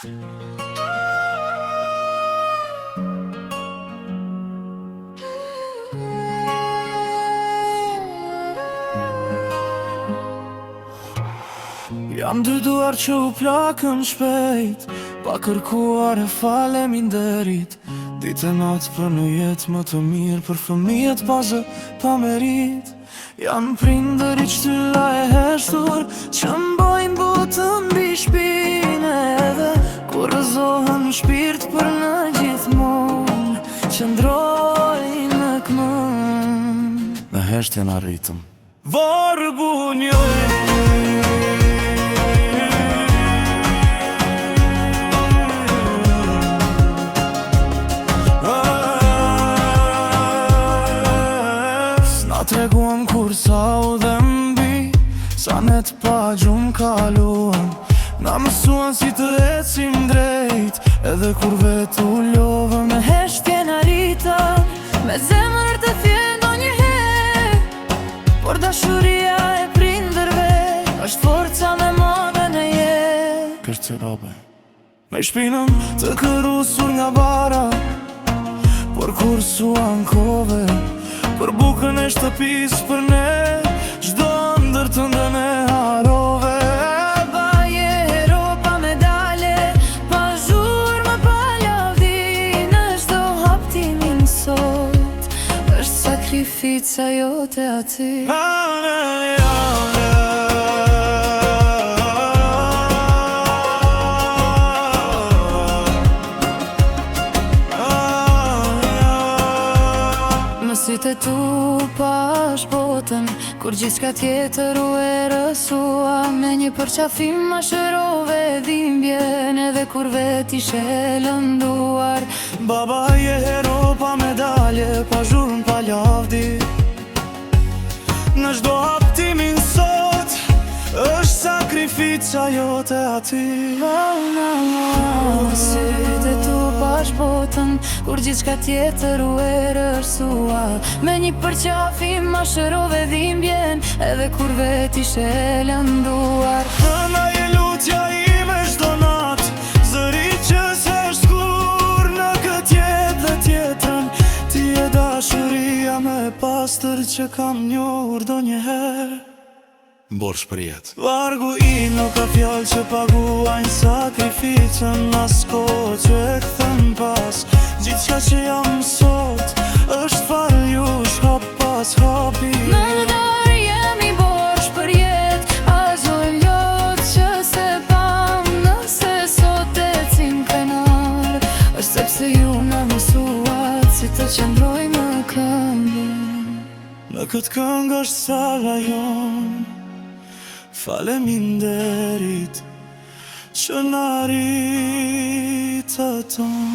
Jam dy duar që u plakën shpejt, pa kërkuar e faleminderit. Ditë e natë për në jetë më të mirë, për fëmijët pa zë, pa merit. Janë prindërit shtylla e heshtur, që mbojnë botën mbi shpinë. Edhe kur rëzohen shpirt për në gjithmonë, qëndrojnë në këmën. Në heshtjen arritëm Vorgunjoj. Treguam kur sa u dhe mbi, sa net pa gjumë kaluam. Na mësuan si të ecim drejt, edhe kur vetë u lovëm. Me heshtjen arritëm, me zemër të thjellë ndonjëherë, por dashuria e prindërve është forca me modën e jetë. Kështë robe me shpinëm të kërusur nga bara, por kur suan kove, për bukën e shtëpis për ne, çdo ndër të ndën e harove. Baje hero pa medale, pa zhurmë, pa lavdi. Në çdo haptimin sot, është sakrifica jote aty. Sytë tu pash botën, kur gjithçka tjetër u erësua. Me një përqafim ma shërove dhimbjen, edhe kur vet ishe lënduar. Baba je hero pa medalje, pa zhurmë, pa lavdi. Në çdo haptimin sot, është sakrifica jote aty. Sytë tu pash botën, kur gjithçka tjetër u erësua. Me një përqafim ma shërove dhimbjen, edhe kur vet ishe lënduar. Nëna je lutja ime çdo natë, zëri që se shkur në këtë jetë dhe tjetën. Ti e dashuria me pastër që kam njohur donjëherë. Borsh për jetë. Vargu i nuk ka fjallë që paguajnë sakrificën, as kohë që e këthën pas. Gjithçka që jam sot, është faljush hap pas hapi. Në dar jemi borsh për jetë, as o lot që se pam. Nëse sot ecim krenar, është sepse ju në mësuat si të qëndroj në këmbë. Në këtë këngë është sala jon, faleminderit që na rritë ton.